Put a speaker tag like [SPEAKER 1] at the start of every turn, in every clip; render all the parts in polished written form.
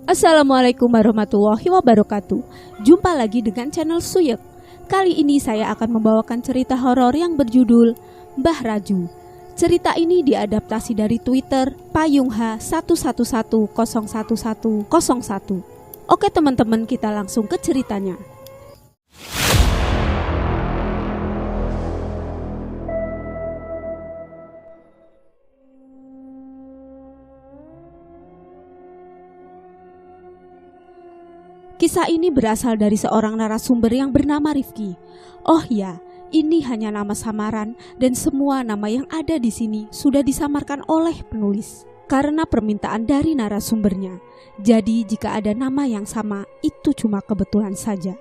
[SPEAKER 1] Assalamualaikum warahmatullahi wabarakatuh. Jumpa lagi dengan channel Suyek. Kali ini saya akan membawakan cerita horor yang berjudul Mbah Raju. Cerita ini diadaptasi dari Twitter Payung H11101101. Oke teman-teman, kita langsung ke ceritanya. Kisah ini berasal dari seorang narasumber yang bernama Rifki. Oh ya, ini hanya nama samaran dan semua nama yang ada di sini sudah disamarkan oleh penulis karena permintaan dari narasumbernya. Jadi jika ada nama yang sama, itu cuma kebetulan saja.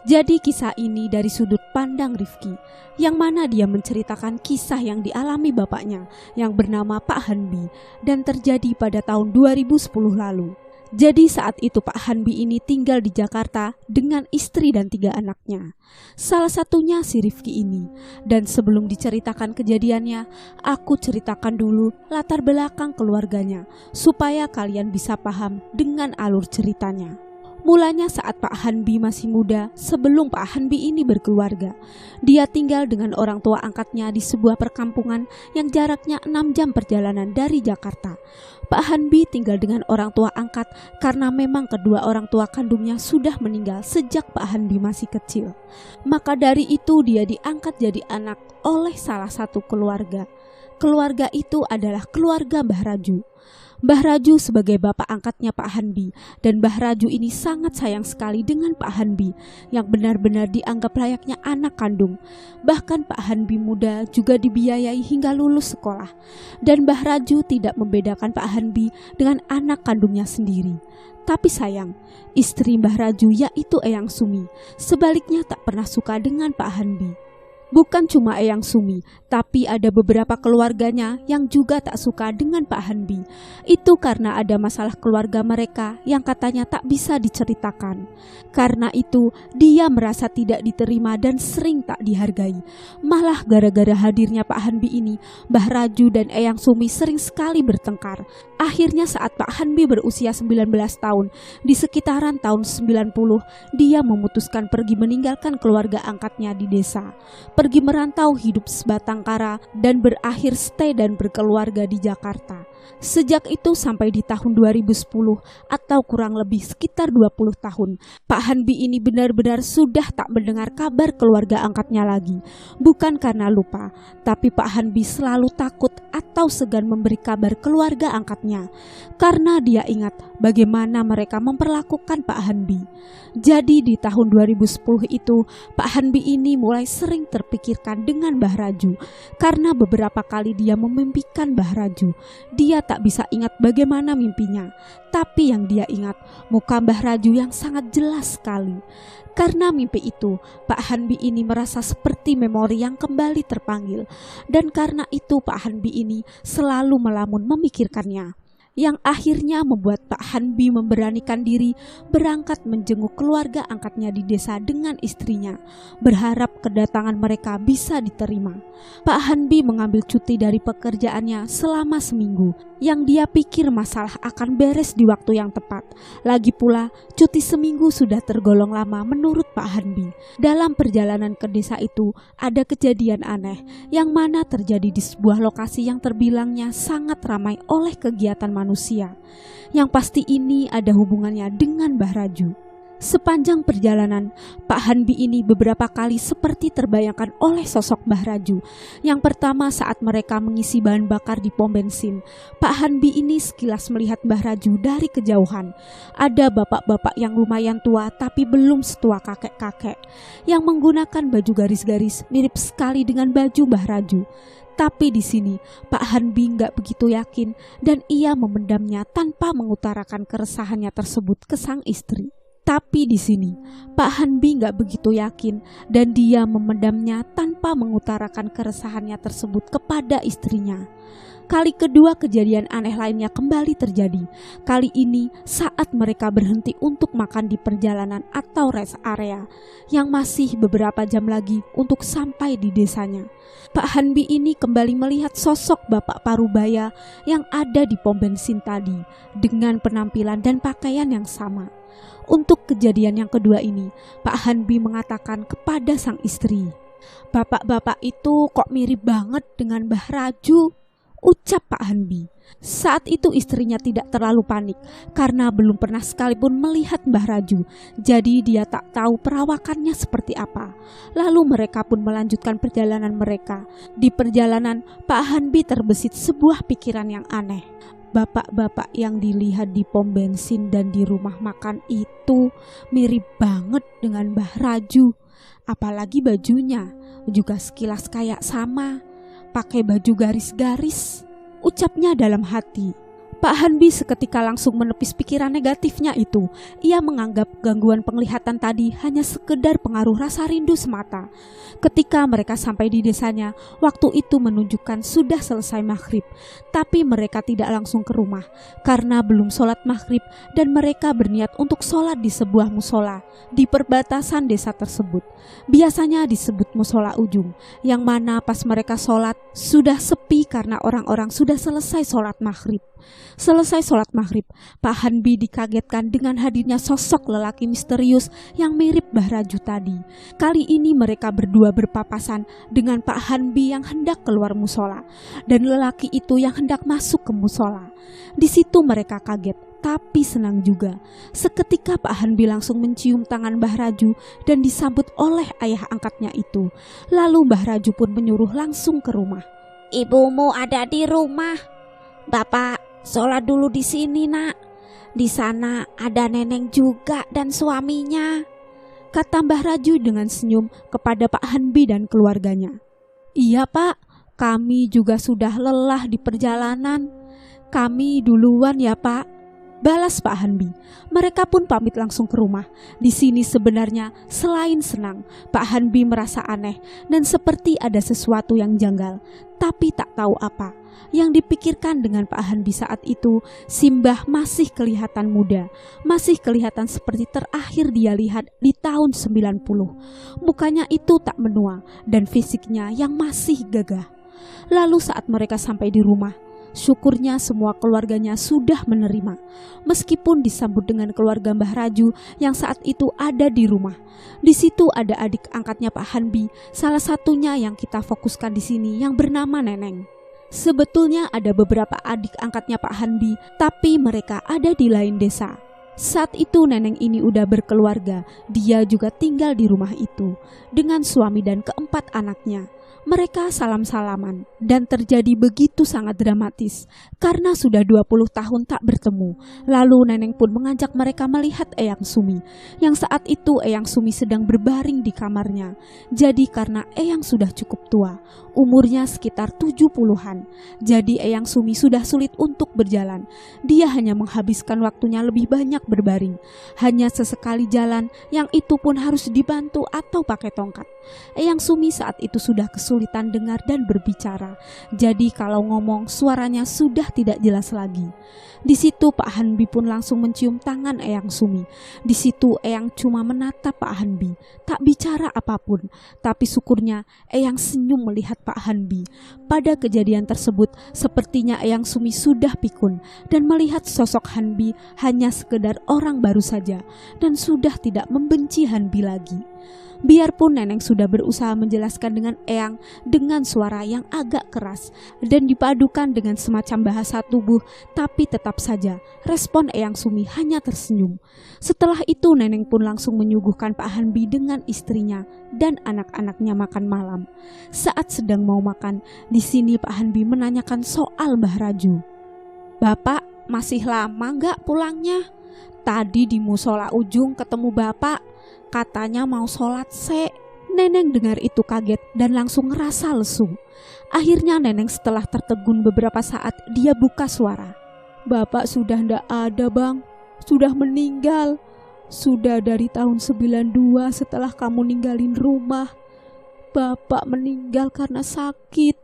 [SPEAKER 1] Jadi kisah ini dari sudut pandang Rifki, yang mana dia menceritakan kisah yang dialami bapaknya yang bernama Pak Hanbi dan terjadi pada tahun 2010 lalu. Jadi saat itu Pak Hanbi ini tinggal di Jakarta dengan istri dan 3 anaknya. Salah satunya si Rifki ini. Dan sebelum diceritakan kejadiannya, aku ceritakan dulu latar belakang keluarganya supaya kalian bisa paham dengan alur ceritanya. Mulanya saat Pak Hanbi masih muda, sebelum Pak Hanbi ini berkeluarga. Dia tinggal dengan orang tua angkatnya di sebuah perkampungan yang jaraknya 6 jam perjalanan dari Jakarta. Pak Hanbi tinggal dengan orang tua angkat karena memang kedua orang tua kandungnya sudah meninggal sejak Pak Hanbi masih kecil. Maka dari itu dia diangkat jadi anak oleh salah satu keluarga. Keluarga itu adalah keluarga Mbah Raju. Mbah Raju sebagai bapak angkatnya Pak Hanbi, dan Mbah Raju ini sangat sayang sekali dengan Pak Hanbi yang benar-benar dianggap layaknya anak kandung. Bahkan Pak Hanbi muda juga dibiayai hingga lulus sekolah, dan Mbah Raju tidak membedakan Pak Hanbi dengan anak kandungnya sendiri. Tapi sayang, istri Mbah Raju yaitu Eyang Sumi sebaliknya tak pernah suka dengan Pak Hanbi. Bukan cuma Eyang Sumi, tapi ada beberapa keluarganya yang juga tak suka dengan Pak Hanbi. Itu karena ada masalah keluarga mereka yang katanya tak bisa diceritakan. Karena itu dia merasa tidak diterima dan sering tak dihargai. Malah gara-gara hadirnya Pak Hanbi ini, Mbah Raju dan Eyang Sumi sering sekali bertengkar. Akhirnya saat Pak Hanbi berusia 19 tahun, di sekitaran tahun 90, dia memutuskan pergi meninggalkan keluarga angkatnya di desa. Pergi merantau hidup sebatang kara dan berakhir stay dan berkeluarga di Jakarta. Sejak itu sampai di tahun 2010 atau kurang lebih sekitar 20 tahun, Pak Hanbi ini benar-benar sudah tak mendengar kabar keluarga angkatnya lagi. Bukan karena lupa, tapi Pak Hanbi selalu takut atau segan memberi kabar keluarga angkatnya karena dia ingat bagaimana mereka memperlakukan Pak Hanbi. Jadi di tahun 2010 itu Pak Hanbi ini mulai sering terpikirkan dengan Mbah Raju karena beberapa kali dia memimpikan Mbah Raju. Dia tak bisa ingat bagaimana mimpinya, tapi yang dia ingat muka Mbah Raju yang sangat jelas sekali. Karena mimpi itu, Pak Hanbi ini merasa seperti memori yang kembali terpanggil, dan karena itu Pak Hanbi ini selalu melamun memikirkannya, yang akhirnya membuat Pak Hanbi memberanikan diri berangkat menjenguk keluarga angkatnya di desa dengan istrinya, berharap kedatangan mereka bisa diterima. Pak Hanbi mengambil cuti dari pekerjaannya selama seminggu, yang dia pikir masalah akan beres di waktu yang tepat. Lagi pula, cuti seminggu sudah tergolong lama menurut Pak Hanbi. Dalam perjalanan ke desa itu, ada kejadian aneh, yang mana terjadi di sebuah lokasi yang terbilangnya sangat ramai oleh kegiatan manusia. Yang pasti ini ada hubungannya dengan Mbah Raju. Sepanjang perjalanan, Pak Hanbi ini beberapa kali seperti terbayangkan oleh sosok Mbah Raju. Yang pertama saat mereka mengisi bahan bakar di pom bensin, Pak Hanbi ini sekilas melihat Mbah Raju dari kejauhan. Ada bapak-bapak yang lumayan tua tapi belum setua kakek-kakek, yang menggunakan baju garis-garis mirip sekali dengan baju Mbah Raju. Tapi di sini Pak Hanbi nggak begitu yakin dan ia memendamnya tanpa mengutarakan keresahannya tersebut ke sang istri. Tapi di sini Pak Hanbi nggak begitu yakin dan dia memendamnya tanpa mengutarakan keresahannya tersebut kepada istrinya. Kali kedua kejadian aneh lainnya kembali terjadi. Kali ini saat mereka berhenti untuk makan di perjalanan atau rest area yang masih beberapa jam lagi untuk sampai di desanya. Pak Hanbi ini kembali melihat sosok Bapak Parubaya yang ada di pom bensin tadi dengan penampilan dan pakaian yang sama. Untuk kejadian yang kedua ini, Pak Hanbi mengatakan kepada sang istri, "Bapak-bapak itu kok mirip banget dengan Mbah Raju," ucap Pak Hanbi. Saat itu istrinya tidak terlalu panik karena belum pernah sekalipun melihat Mbah Raju, jadi dia tak tahu perawakannya seperti apa. Lalu mereka pun melanjutkan perjalanan mereka. Di perjalanan, Pak Hanbi terbesit sebuah pikiran yang aneh. Bapak-bapak yang dilihat di pom bensin dan di rumah makan itu mirip banget dengan Mbah Raju. Apalagi bajunya juga sekilas kayak sama, pakai baju garis-garis, ucapnya dalam hati. Pak Hanbi seketika langsung menepis pikiran negatifnya itu. Ia menganggap gangguan penglihatan tadi hanya sekedar pengaruh rasa rindu semata. Ketika mereka sampai di desanya, waktu itu menunjukkan sudah selesai maghrib. Tapi mereka tidak langsung ke rumah karena belum sholat maghrib dan mereka berniat untuk sholat di sebuah musola di perbatasan desa tersebut. Biasanya disebut musola ujung, yang mana pas mereka sholat sudah sepi karena orang-orang sudah selesai sholat maghrib. Selesai sholat maghrib, Pak Hanbi dikagetkan dengan hadirnya sosok lelaki misterius yang mirip Mbah Raju tadi. Kali ini mereka berdua berpapasan dengan Pak Hanbi yang hendak keluar musola dan lelaki itu yang hendak masuk ke musola. Di situ mereka kaget tapi senang juga. Seketika Pak Hanbi langsung mencium tangan Mbah Raju dan disambut oleh ayah angkatnya itu. Lalu Mbah Raju pun menyuruh langsung ke rumah.
[SPEAKER 2] "Ibumu ada di rumah. Bapak sholat dulu di sini, Nak. Di sana ada neneng juga dan suaminya,"
[SPEAKER 1] kata Mbah Raju dengan senyum kepada Pak Hanbi dan keluarganya. "Iya Pak, kami juga sudah lelah di perjalanan. Kami duluan ya Pak," balas Pak Hanbi. Mereka pun pamit langsung ke rumah. Di sini sebenarnya selain senang, Pak Hanbi merasa aneh dan seperti ada sesuatu yang janggal, tapi tak tahu apa. Yang dipikirkan dengan Pak Hanbi saat itu, Simbah masih kelihatan muda, masih kelihatan seperti terakhir dia lihat di tahun 90. Mukanya itu tak menua dan fisiknya yang masih gagah. Lalu saat mereka sampai di rumah, syukurnya semua keluarganya sudah menerima, meskipun disambut dengan keluarga Mbah Raju yang saat itu ada di rumah. Di situ ada adik angkatnya Pak Hanbi, salah satunya yang kita fokuskan di sini yang bernama Neneng. Sebetulnya ada beberapa adik angkatnya Pak Hanbi, tapi mereka ada di lain desa. Saat itu Neneng ini udah berkeluarga, dia juga tinggal di rumah itu dengan suami dan keempat anaknya. Mereka salam-salaman dan terjadi begitu sangat dramatis karena sudah 20 tahun tak bertemu. Lalu Neneng pun mengajak mereka melihat Eyang Sumi, yang saat itu Eyang Sumi sedang berbaring di kamarnya. Jadi karena Eyang sudah cukup tua, umurnya sekitar 70-an, jadi Eyang Sumi sudah sulit untuk berjalan. Dia hanya menghabiskan waktunya lebih banyak berbaring, hanya sesekali jalan, yang itu pun harus dibantu atau pakai tongkat. Eyang Sumi saat itu sudah kesulitan dengar dan berbicara, jadi kalau ngomong suaranya sudah tidak jelas lagi. Di situ Pak Hanbi pun langsung mencium tangan Eyang Sumi. Di situ Eyang cuma menatap Pak Hanbi, tak bicara apapun. Tapi syukurnya Eyang senyum melihat Pak Hanbi. Pada kejadian tersebut, sepertinya Eyang Sumi sudah pikun dan melihat sosok Hanbi hanya sekedar orang baru saja dan sudah tidak membenci Hanbi lagi. Biarpun Neneng sudah berusaha menjelaskan dengan Eyang dengan suara yang agak keras dan dipadukan dengan semacam bahasa tubuh, tapi tetap saja respon Eyang Sumi hanya tersenyum. Setelah itu Neneng pun langsung menyuguhkan Pak Hanbi dengan istrinya dan anak-anaknya makan malam. Saat sedang mau makan, di sini Pak Hanbi menanyakan soal Mbah Raju. "Bapak masih lama nggak pulangnya? Tadi di musola ujung ketemu bapak, katanya mau sholat se." Neneng dengar itu kaget dan langsung ngerasa lesu. Akhirnya Neneng setelah tertegun beberapa saat, dia buka suara. "Bapak sudah ndak ada bang, sudah meninggal. Sudah dari tahun 92 setelah kamu ninggalin rumah. Bapak meninggal karena sakit."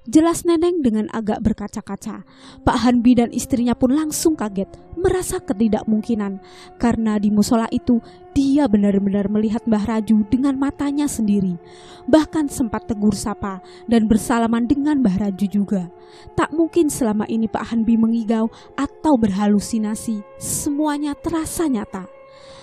[SPEAKER 1] Jelas Neneng dengan agak berkaca-kaca. Pak Hanbi dan istrinya pun langsung kaget, merasa ketidakmungkinan. Karena di musola itu dia benar-benar melihat Mbah Raju dengan matanya sendiri. Bahkan sempat tegur sapa dan bersalaman dengan Mbah Raju juga. Tak mungkin selama ini Pak Hanbi mengigau atau berhalusinasi. Semuanya terasa nyata.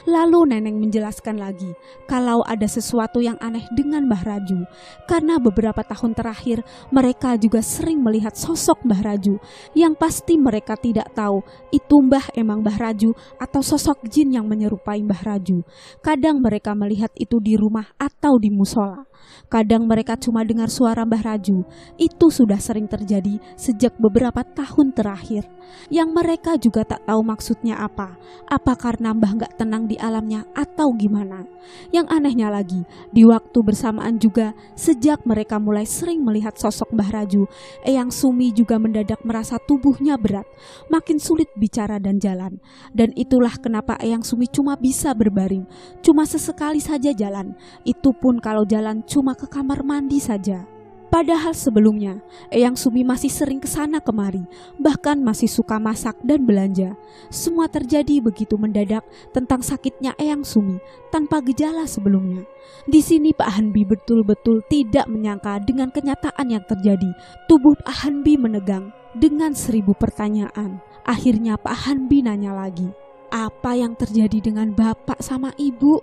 [SPEAKER 1] Lalu Neneng menjelaskan lagi kalau ada sesuatu yang aneh dengan Mbah Raju. Karena beberapa tahun terakhir mereka juga sering melihat sosok Mbah Raju. Yang pasti mereka tidak tahu itu Mbah emang Mbah Raju atau sosok jin yang menyerupai Mbah Raju. Kadang mereka melihat itu di rumah atau di musola. Kadang mereka cuma dengar suara Mbah Raju. Itu sudah sering terjadi sejak beberapa tahun terakhir. Yang mereka juga tak tahu maksudnya apa. Apa karena Mbah gak tenang di alamnya atau gimana. Yang anehnya lagi, di waktu bersamaan juga sejak mereka mulai sering melihat sosok Mbah Raju, Eyang Sumi juga mendadak merasa tubuhnya berat, makin sulit bicara dan jalan. Dan itulah kenapa Eyang Sumi cuma bisa berbaring, cuma sesekali saja jalan. Itu pun kalau jalan cuma ke kamar mandi saja. Padahal sebelumnya Eyang Sumi masih sering kesana kemari, bahkan masih suka masak dan belanja. Semua terjadi begitu mendadak tentang sakitnya Eyang Sumi tanpa gejala sebelumnya. Di sini Pak Hanbi betul-betul tidak menyangka dengan kenyataan yang terjadi. Tubuh Pak Hanbi menegang dengan 1000 pertanyaan. Akhirnya Pak Hanbi nanya lagi, apa yang terjadi dengan bapak sama ibu?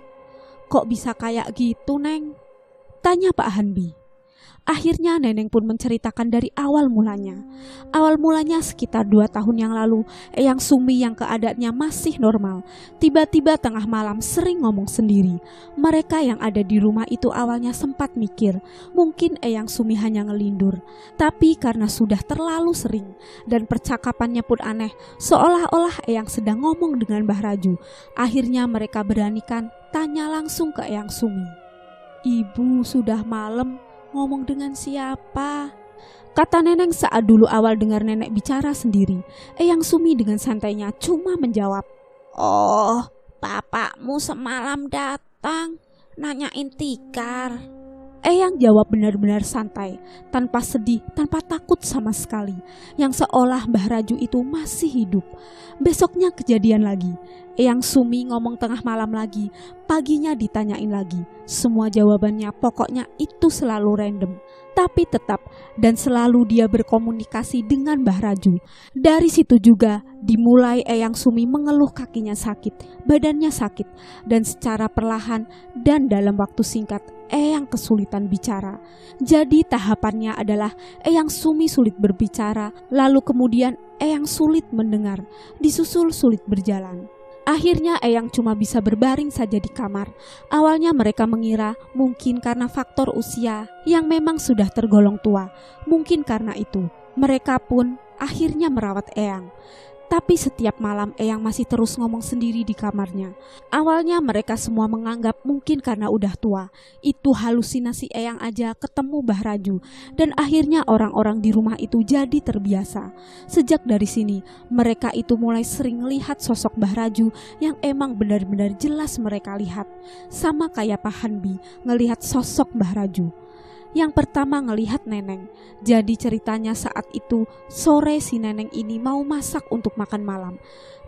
[SPEAKER 1] Kok bisa kayak gitu, Neng? Tanya Pak Hanbi. Akhirnya Neneng pun menceritakan dari awal mulanya. Awal mulanya sekitar 2 tahun yang lalu, Eyang Sumi yang keadaannya masih normal, tiba-tiba tengah malam sering ngomong sendiri. Mereka yang ada di rumah itu awalnya sempat mikir, mungkin Eyang Sumi hanya ngelindur. Tapi karena sudah terlalu sering dan percakapannya pun aneh, seolah-olah Eyang sedang ngomong dengan Mbah Raju. Akhirnya mereka beranikan tanya langsung ke Eyang Sumi. Ibu, sudah malam, ngomong dengan siapa? Kata Neneng saat dulu awal dengar nenek bicara sendiri. Eyang Sumi dengan santainya cuma menjawab,
[SPEAKER 2] Oh, bapakmu semalam datang nanyain tikar.
[SPEAKER 1] Eyang jawab benar-benar santai, tanpa sedih, tanpa takut sama sekali, yang seolah Mbah Raju itu masih hidup. Besoknya kejadian lagi. Eyang Sumi ngomong tengah malam lagi, paginya ditanyain lagi. Semua jawabannya pokoknya itu selalu random. Tapi tetap dan selalu dia berkomunikasi dengan Mbah Raju. Dari situ juga dimulai Eyang Sumi mengeluh kakinya sakit, badannya sakit, dan secara perlahan dan dalam waktu singkat Eyang kesulitan bicara. Jadi tahapannya adalah Eyang Sumi sulit berbicara, lalu kemudian Eyang sulit mendengar, disusul sulit berjalan. Akhirnya Eyang cuma bisa berbaring saja di kamar. Awalnya mereka mengira mungkin karena faktor usia yang memang sudah tergolong tua. Mungkin karena itu mereka pun akhirnya merawat Eyang. Tapi setiap malam Eyang masih terus ngomong sendiri di kamarnya. Awalnya mereka semua menganggap mungkin karena udah tua. Itu halusinasi Eyang aja ketemu Mbah Raju. Dan akhirnya orang-orang di rumah itu jadi terbiasa. Sejak dari sini mereka itu mulai sering lihat sosok Mbah Raju yang emang benar-benar jelas mereka lihat. Sama kayak Pak Hanbi ngelihat sosok Mbah Raju. Yang pertama ngelihat Neneng. Jadi ceritanya saat itu sore si Neneng ini mau masak untuk makan malam.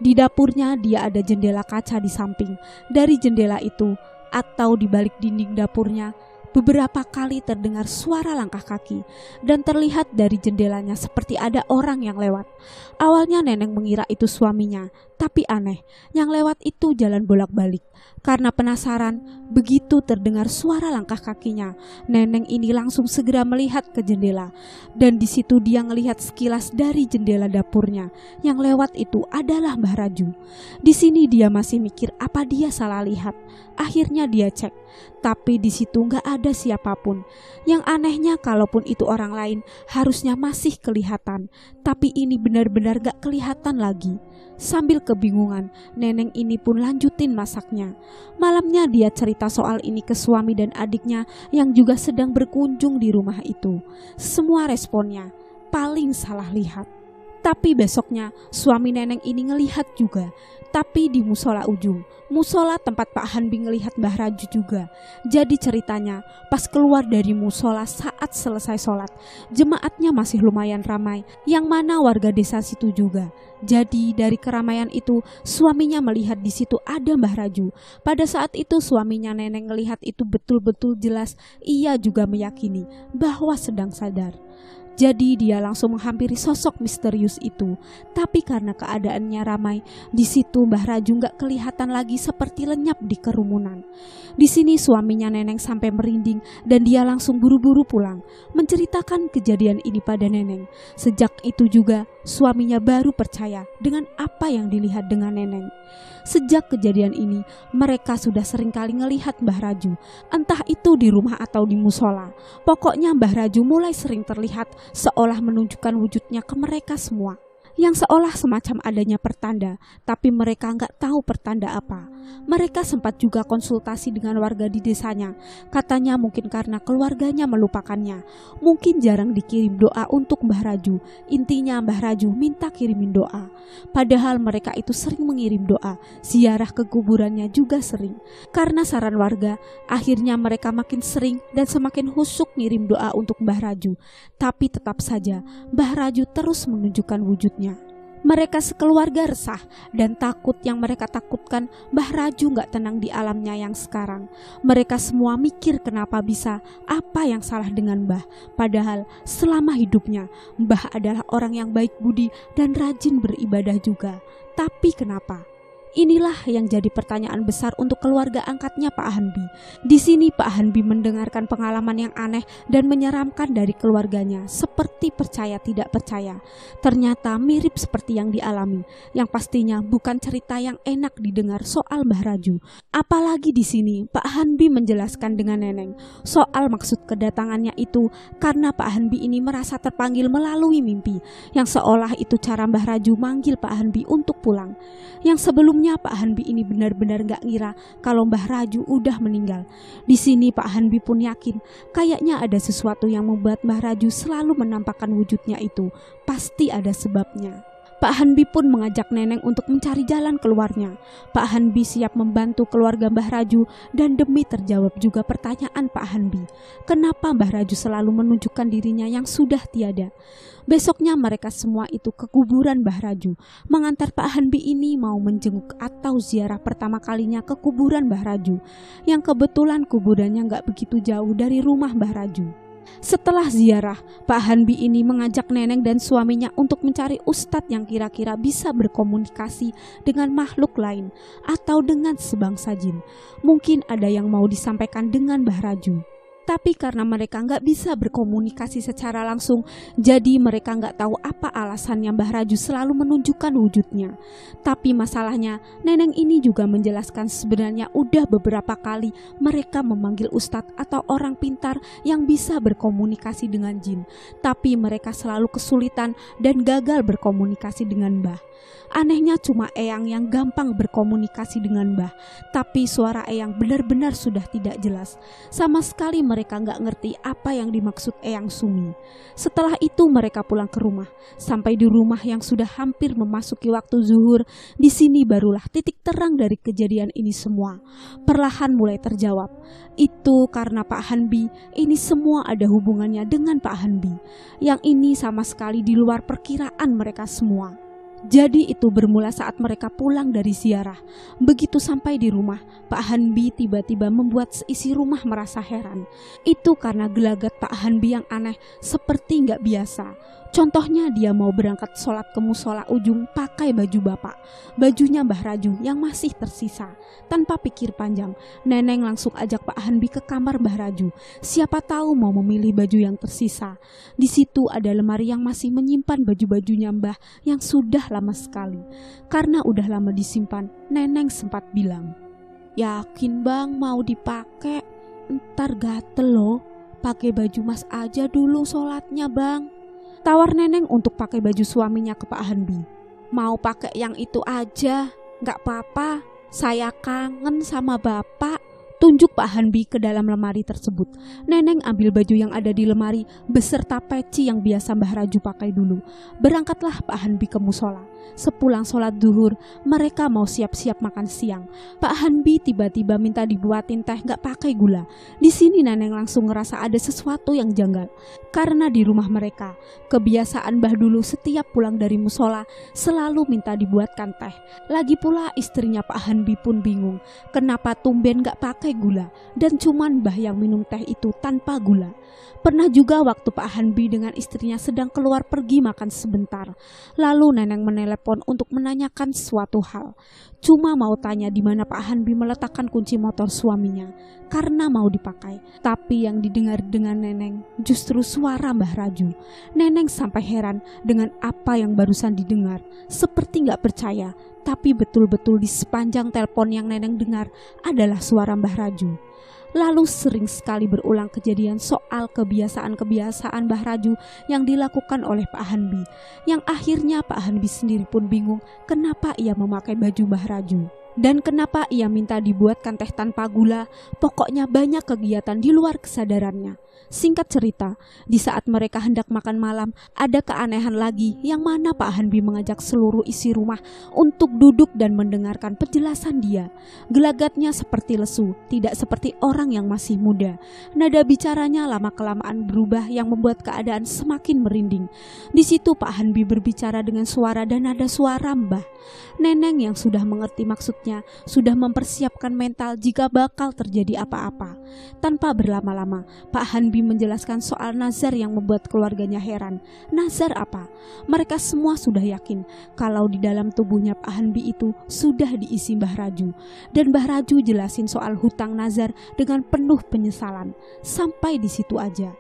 [SPEAKER 1] Di dapurnya dia ada jendela kaca di samping. Dari jendela itu atau di balik dinding dapurnya beberapa kali terdengar suara langkah kaki dan terlihat dari jendelanya seperti ada orang yang lewat. Awalnya Neneng mengira itu suaminya, tapi aneh, yang lewat itu jalan bolak-balik. Karena penasaran, begitu terdengar suara langkah kakinya, Neneng ini langsung segera melihat ke jendela. Dan di situ dia ngelihat sekilas dari jendela dapurnya. Yang lewat itu adalah Mbah Raju. Di sini dia masih mikir apa dia salah lihat. Akhirnya dia cek, tapi di situ nggak ada siapapun. Yang anehnya kalaupun itu orang lain harusnya masih kelihatan, tapi ini benar-benar gak kelihatan lagi. Sambil kebingungan, Neneng ini pun lanjutin masaknya. Malamnya dia cerita soal ini ke suami dan adiknya yang juga sedang berkunjung di rumah itu. Semua responnya paling salah lihat. Tapi besoknya suami Neneng ini ngelihat juga, tapi di musola ujung, musola tempat Pak Hanbi ngelihat Mbah Raju juga. Jadi ceritanya pas keluar dari musola saat selesai sholat, jemaatnya masih lumayan ramai, yang mana warga desa situ juga. Jadi dari keramaian itu suaminya melihat di situ ada Mbah Raju. Pada saat itu suaminya Neneng melihat itu betul-betul jelas, ia juga meyakini bahwa sedang sadar. Jadi dia langsung menghampiri sosok misterius itu. Tapi karena keadaannya ramai, di situ Mbah Raju nggak kelihatan lagi, seperti lenyap di kerumunan. Di sini suaminya Neneng sampai merinding dan dia langsung buru-buru pulang, menceritakan kejadian ini pada Neneng. Sejak itu juga suaminya baru percaya dengan apa yang dilihat dengan Neneng. Sejak kejadian ini, mereka sudah sering kali ngelihat Mbah Raju, entah itu di rumah atau di musola. Pokoknya Mbah Raju mulai sering terlihat seolah menunjukkan wujudnya ke mereka semua, yang seolah semacam adanya pertanda, tapi mereka nggak tahu pertanda apa. Mereka sempat juga konsultasi dengan warga di desanya. Katanya mungkin karena keluarganya melupakannya, mungkin jarang dikirim doa untuk Mbah Raju. Intinya Mbah Raju minta kirimin doa. Padahal mereka itu sering mengirim doa, ziarah ke kuburannya juga sering. Karena saran warga, akhirnya mereka makin sering dan semakin husuk ngirim doa untuk Mbah Raju. Tapi tetap saja Mbah Raju terus menunjukkan wujudnya. Mereka sekeluarga resah dan takut. Yang mereka takutkan Mbah Raju gak tenang di alamnya yang sekarang. Mereka semua mikir kenapa bisa, apa yang salah dengan Mbah. Padahal selama hidupnya Mbah adalah orang yang baik budi dan rajin beribadah juga. Tapi kenapa? Inilah yang jadi pertanyaan besar untuk keluarga angkatnya Pak Hanbi. Di sini Pak Hanbi mendengarkan pengalaman yang aneh dan menyeramkan dari keluarganya, seperti percaya tidak percaya. Ternyata mirip seperti yang dialami, yang pastinya bukan cerita yang enak didengar soal Mbah Raju. Apalagi di sini Pak Hanbi menjelaskan dengan Neneng soal maksud kedatangannya itu karena Pak Hanbi ini merasa terpanggil melalui mimpi, yang seolah itu cara Mbah Raju manggil Pak Hanbi untuk pulang. Yang sebelumnya Pak Hanbi ini benar-benar gak ngira kalau Mbah Raju udah meninggal. Di sini Pak Hanbi pun yakin kayaknya ada sesuatu yang membuat Mbah Raju selalu menampakkan wujudnya itu. Pasti ada sebabnya. Pak Hanbi pun mengajak Neneng untuk mencari jalan keluarnya. Pak Hanbi siap membantu keluarga Mbah Raju dan demi terjawab juga pertanyaan Pak Hanbi, kenapa Mbah Raju selalu menunjukkan dirinya yang sudah tiada. Besoknya mereka semua itu ke kuburan Mbah Raju, mengantar Pak Hanbi ini mau menjenguk atau ziarah pertama kalinya ke kuburan Mbah Raju, yang kebetulan kuburannya gak begitu jauh dari rumah Mbah Raju. Setelah ziarah, Pak Hanbi ini mengajak Neneng dan suaminya untuk mencari ustadz yang kira-kira bisa berkomunikasi dengan makhluk lain atau dengan sebangsa jin. Mungkin ada yang mau disampaikan dengan Mbah Raju. Tapi karena mereka nggak bisa berkomunikasi secara langsung, jadi mereka nggak tahu apa alasannya Mbah Raju selalu menunjukkan wujudnya. Tapi masalahnya, Neneng ini juga menjelaskan sebenarnya udah beberapa kali mereka memanggil ustadz atau orang pintar yang bisa berkomunikasi dengan jin. Tapi mereka selalu kesulitan dan gagal berkomunikasi dengan Mbah. Anehnya cuma Eyang yang gampang berkomunikasi dengan Mbah, tapi suara Eyang benar-benar sudah tidak jelas. Sama sekali mereka nggak ngerti apa yang dimaksud Eyang Sumi. Setelah itu mereka pulang ke rumah. Sampai di rumah yang sudah hampir memasuki waktu zuhur, di sini barulah titik terang dari kejadian ini semua. Perlahan mulai terjawab. Itu karena Pak Hanbi, ini semua ada hubungannya dengan Pak Hanbi. Yang ini sama sekali di luar perkiraan mereka semua. Jadi itu bermula saat mereka pulang dari ziarah. Begitu sampai di rumah, Pak Hanbi tiba-tiba membuat seisi rumah merasa heran. Itu karena gelagat Pak Hanbi yang aneh, seperti nggak biasa. Contohnya dia mau berangkat sholat ke musola ujung pakai baju bapak, bajunya Mbah Raju yang masih tersisa. Tanpa pikir panjang, Neneng langsung ajak Pak Hanbi ke kamar Mbah Raju. Siapa tahu mau memilih baju yang tersisa. Di situ ada lemari yang masih menyimpan baju-bajunya Mbah yang sudah lama sekali. Karena udah lama disimpan, Neneng sempat bilang, "Yakin Bang mau dipakai? Ntar gatel loh. Pakai baju Mas aja dulu sholatnya Bang." Tawar Neneng untuk pakai baju suaminya ke Pak Hanbi. "Mau pakai yang itu aja, gak apa-apa. Saya kangen sama bapak. Tunjuk Pak Hanbi ke dalam lemari tersebut. Neneng ambil baju yang ada di lemari beserta peci yang biasa Mbah Raju pakai dulu. Berangkatlah Pak Hanbi ke musola. Sepulang sholat duhur, mereka mau siap-siap makan siang. Pak Hanbi tiba-tiba minta dibuatin teh gak pakai gula. Di sini Neneng langsung ngerasa ada sesuatu yang janggal. Karena di rumah mereka, kebiasaan Mbah dulu setiap pulang dari musola selalu minta dibuatkan teh. Lagi pula istrinya Pak Hanbi pun bingung, kenapa tumben gak pakai gula dan cuman Mbah yang minum teh itu tanpa gula. Pernah juga waktu Pak Hanbi dengan istrinya sedang keluar pergi makan sebentar. Lalu Neneng menelepon untuk menanyakan suatu hal. Cuma mau tanya di mana Pak Hanbi meletakkan kunci motor suaminya karena mau dipakai. Tapi yang didengar dengan Neneng justru suara Mbah Raju. Neneng sampai heran dengan apa yang barusan didengar. Seperti gak percaya, tapi betul-betul di sepanjang telepon yang Neneng dengar adalah suara Mbah Raju. Lalu sering sekali berulang kejadian soal kebiasaan-kebiasaan Mbah Raju yang dilakukan oleh Pak Hanbi, yang akhirnya Pak Hanbi sendiri pun bingung kenapa ia memakai baju Mbah Raju. Dan kenapa ia minta dibuatkan teh tanpa gula. Pokoknya banyak kegiatan di luar kesadarannya. Singkat cerita, di saat mereka hendak makan malam, ada keanehan lagi yang mana Pak Hanbi mengajak seluruh isi rumah untuk duduk dan mendengarkan penjelasan dia. Gelagatnya seperti lesu, tidak seperti orang yang masih muda. Nada bicaranya lama-kelamaan berubah yang membuat keadaan semakin merinding. Di situ Pak Hanbi berbicara dengan suara dan nada suara Mbah. Neneng yang sudah mengerti maksudnya sudah mempersiapkan mental jika bakal terjadi apa-apa. Tanpa berlama-lama, Pak Hanbi menjelaskan soal nazar yang membuat keluarganya heran. Nazar apa? Mereka semua sudah yakin kalau di dalam tubuhnya Pak Hanbi itu sudah diisi Mbah Raju. Dan Mbah Raju jelasin soal hutang nazar dengan penuh penyesalan. Sampai di situ aja.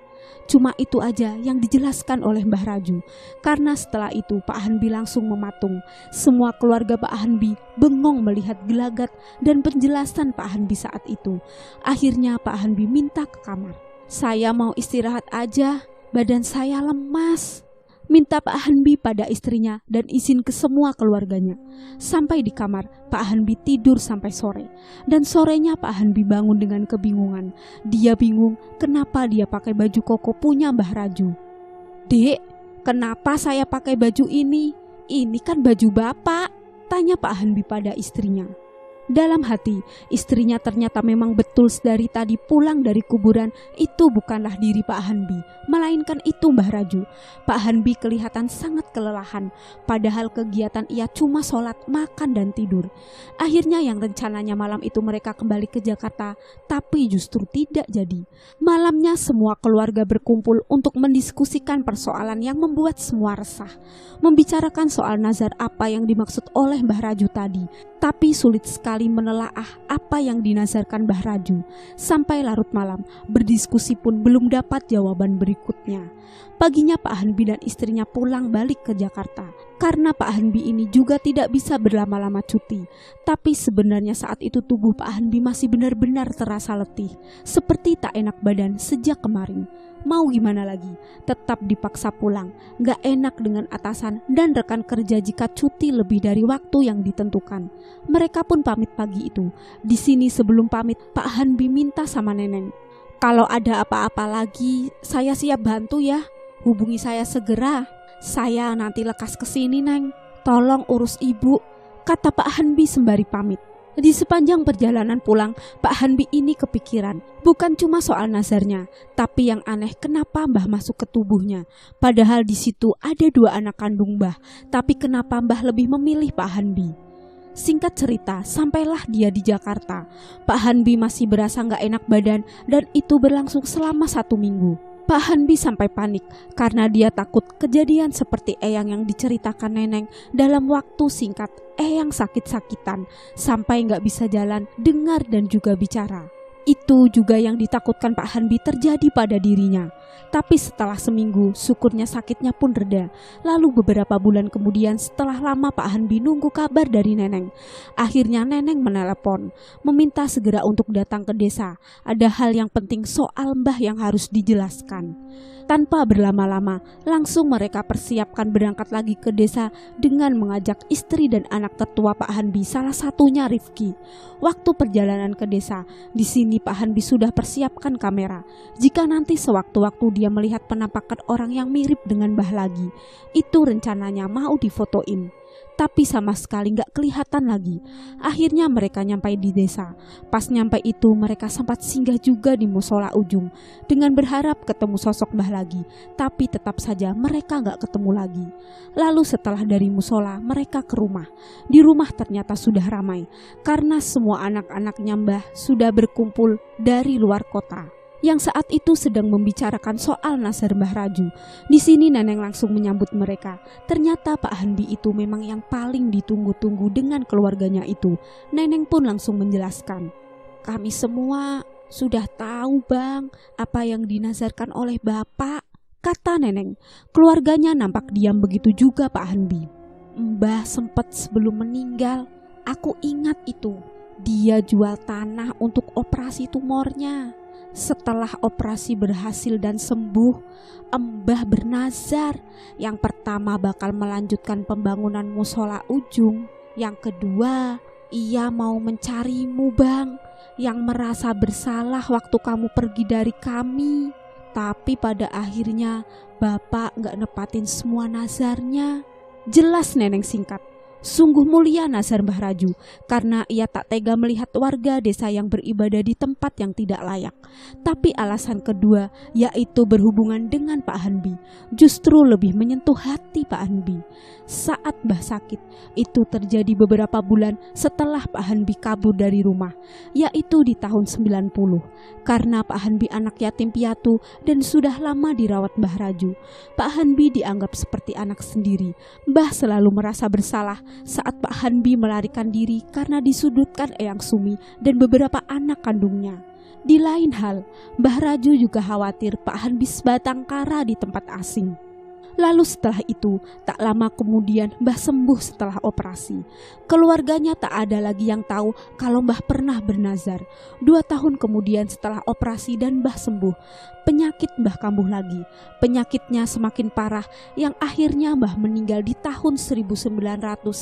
[SPEAKER 1] Cuma itu aja yang dijelaskan oleh Mbah Raju. Karena setelah itu Pak Hanbi langsung mematung. Semua keluarga Pak Hanbi bengong melihat gelagat dan penjelasan Pak Hanbi saat itu. Akhirnya Pak Hanbi minta ke kamar. Saya mau istirahat aja, badan saya lemas. Minta Pak Hanbi pada istrinya dan izin ke semua keluarganya. Sampai di kamar, Pak Hanbi tidur sampai sore. Dan sorenya Pak Hanbi bangun dengan kebingungan. Dia bingung kenapa dia pakai baju koko punya Mbah Raju. Dek, kenapa saya pakai baju ini? Ini kan baju bapak, tanya Pak Hanbi pada istrinya. Dalam hati, istrinya ternyata memang betul dari tadi pulang dari kuburan itu bukanlah diri Pak Hanbi, melainkan itu Mbah Raju. Pak Hanbi kelihatan sangat kelelahan, padahal kegiatan ia cuma sholat, makan dan tidur. Akhirnya yang rencananya malam itu mereka kembali ke Jakarta, tapi justru tidak jadi. Malamnya semua keluarga berkumpul untuk mendiskusikan persoalan yang membuat semua resah. Membicarakan soal nazar apa yang dimaksud oleh Mbah Raju tadi, tapi sulit sekali menelaah apa yang dinazarkan Mbah Raju. Sampai larut malam, berdiskusi pun belum dapat jawaban berikutnya. Paginya Pak Hanbi dan istrinya pulang balik ke Jakarta. Karena Pak Hanbi ini juga tidak bisa berlama-lama cuti. Tapi sebenarnya saat itu tubuh Pak Hanbi masih benar-benar terasa letih. Seperti tak enak badan sejak kemarin. Mau gimana lagi, tetap dipaksa pulang. Gak enak dengan atasan dan rekan kerja jika cuti lebih dari waktu yang ditentukan. Mereka pun pamit pagi itu. Di sini sebelum pamit, Pak Hanbi minta sama Neneng, kalau ada apa-apa lagi, saya siap bantu ya. Hubungi saya segera. Saya nanti lekas kesini, Neng. Tolong urus ibu, kata Pak Hanbi sembari pamit. Di sepanjang perjalanan pulang, Pak Hanbi ini kepikiran. Bukan cuma soal nazarnya, tapi yang aneh kenapa Mbah masuk ke tubuhnya. Padahal di situ ada 2 anak kandung Mbah, tapi kenapa Mbah lebih memilih Pak Hanbi? Singkat cerita, sampailah dia di Jakarta. Pak Hanbi masih berasa gak enak badan dan itu berlangsung selama 1 minggu. Pak Hanbi sampai panik karena dia takut kejadian seperti Eyang yang diceritakan Neneng. Dalam waktu singkat, Eyang sakit-sakitan sampai gak bisa jalan, dengar dan juga bicara. Itu juga yang ditakutkan Pak Hanbi terjadi pada dirinya. Tapi setelah seminggu, syukurnya sakitnya pun reda. Lalu beberapa bulan kemudian, setelah lama Pak Hanbi nunggu kabar dari Neneng, akhirnya Neneng menelepon, meminta segera untuk datang ke desa. Ada hal yang penting soal Mbah yang harus dijelaskan. Tanpa berlama-lama, langsung mereka persiapkan berangkat lagi ke desa dengan mengajak istri dan anak tertua Pak Hanbi, salah satunya Rifki. Waktu perjalanan ke desa, di sini Pak Hanbi sudah persiapkan kamera. Jika nanti sewaktu-waktu dia melihat penampakan orang yang mirip dengan Mbah lagi, itu rencananya mau difotoin. Tapi sama sekali gak kelihatan lagi. Akhirnya mereka nyampai di desa. Pas nyampe itu mereka sempat singgah juga di musola ujung dengan berharap ketemu sosok Mbah lagi. Tapi tetap saja mereka gak ketemu lagi. Lalu setelah dari musola mereka ke rumah. Di rumah ternyata sudah ramai karena semua anak-anaknya Mbah sudah berkumpul dari luar kota, yang saat itu sedang membicarakan soal nazar Mbah Raju. Di sini Neneng langsung menyambut mereka. Ternyata Pak Hanbi itu memang yang paling ditunggu-tunggu dengan keluarganya itu. Neneng pun langsung menjelaskan, "Kami semua sudah tahu Bang apa yang dinazarkan oleh Bapak," kata Neneng. Keluarganya nampak diam, begitu juga Pak Hanbi. "Mbah sempat sebelum meninggal, aku ingat itu. Dia jual tanah untuk operasi tumornya. Setelah operasi berhasil dan sembuh, Mbah bernazar yang pertama bakal melanjutkan pembangunan musola ujung. Yang kedua, ia mau mencarimu Bang, yang merasa bersalah waktu kamu pergi dari kami. Tapi pada akhirnya Bapak gak nepatin semua nazarnya." Jelas Neneng singkat. Sungguh mulia nazar Mbah Raju karena ia tak tega melihat warga desa yang beribadah di tempat yang tidak layak. Tapi alasan kedua, yaitu berhubungan dengan Pak Hanbi, justru lebih menyentuh hati Pak Hanbi. Saat Mbah sakit, itu terjadi beberapa bulan setelah Pak Hanbi kabur dari rumah, yaitu di tahun 90. Karena Pak Hanbi anak yatim piatu dan sudah lama dirawat Mbah Raju, Pak Hanbi dianggap seperti anak sendiri. Mbah selalu merasa bersalah saat Pak Hanbi melarikan diri karena disudutkan Eyang Sumi dan beberapa anak kandungnya. Di lain hal, Mbah Raju juga khawatir Pak Hanbi sebatang kara di tempat asing. Lalu setelah itu, tak lama kemudian Mbah sembuh setelah operasi. Keluarganya tak ada lagi yang tahu kalau Mbah pernah bernazar. 2 tahun kemudian setelah operasi dan Mbah sembuh, penyakit Mbah kambuh lagi. Penyakitnya semakin parah yang akhirnya Mbah meninggal di tahun 1992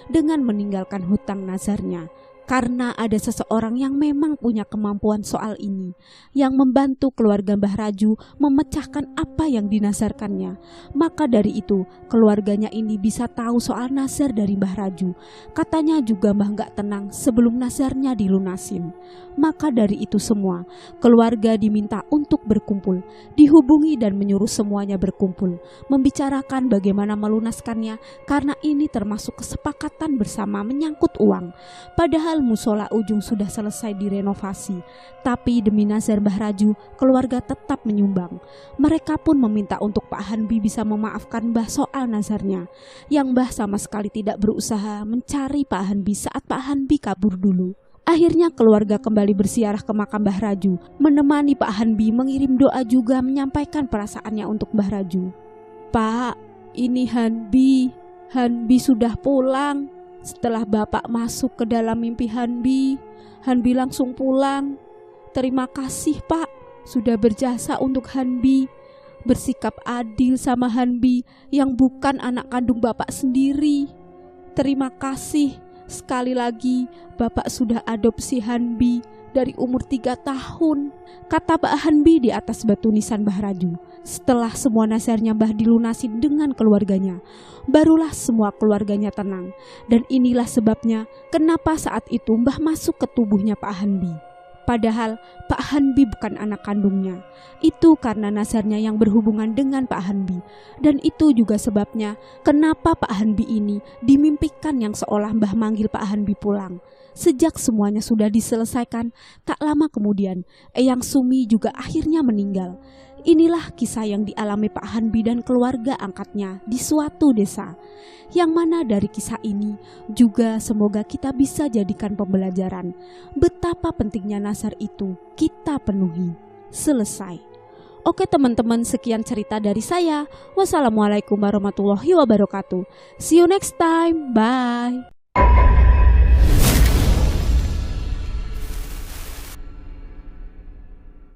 [SPEAKER 1] dengan meninggalkan hutang nazarnya. Karena ada seseorang yang memang punya kemampuan soal ini, yang membantu keluarga Mbah Raju memecahkan apa yang dinazarkannya. Maka dari itu keluarganya ini bisa tahu soal nazar dari Mbah Raju. Katanya juga Mbah gak tenang sebelum nazarnya dilunasin. Maka dari itu semua, keluarga diminta untuk berkumpul, dihubungi dan menyuruh semuanya berkumpul, membicarakan bagaimana melunaskannya karena ini termasuk kesepakatan bersama menyangkut uang. Padahal musola ujung sudah selesai direnovasi, tapi demi nazar Mbah Raju, keluarga tetap menyumbang. Mereka pun meminta untuk Pak Hanbi bisa memaafkan Mbah soal nazarnya, yang Mbah sama sekali tidak berusaha mencari Pak Hanbi saat Pak Hanbi kabur dulu. Akhirnya keluarga kembali berziarah ke makam Mbah Raju, menemani Pak Hanbi mengirim doa juga menyampaikan perasaannya untuk Mbah Raju. "Pak, ini Hanbi sudah pulang." Setelah Bapak masuk ke dalam mimpi Hanbi langsung pulang. "Terima kasih Pak, sudah berjasa untuk Hanbi, bersikap adil sama Hanbi yang bukan anak kandung Bapak sendiri. Terima kasih, sekali lagi Bapak sudah adopsi Hanbi dari umur 3 tahun, kata Pak Hanbi di atas batu nisan Mbah Raju. Setelah semua nazarnya Mbah dilunasi dengan keluarganya, barulah semua keluarganya tenang. Dan inilah sebabnya kenapa saat itu Mbah masuk ke tubuhnya Pak Hanbi. Padahal Pak Hanbi bukan anak kandungnya. Itu karena nazarnya yang berhubungan dengan Pak Hanbi. Dan itu juga sebabnya kenapa Pak Hanbi ini dimimpikan yang seolah Mbah manggil Pak Hanbi pulang. Sejak semuanya sudah diselesaikan, tak lama kemudian Eyang Sumi juga akhirnya meninggal. Inilah kisah yang dialami Pak Hanbi dan keluarga angkatnya di suatu desa. Yang mana dari kisah ini juga semoga kita bisa jadikan pembelajaran betapa pentingnya nazar itu kita penuhi. Selesai. Oke teman-teman, sekian cerita dari saya. Wassalamualaikum warahmatullahi wabarakatuh. See you next time. Bye.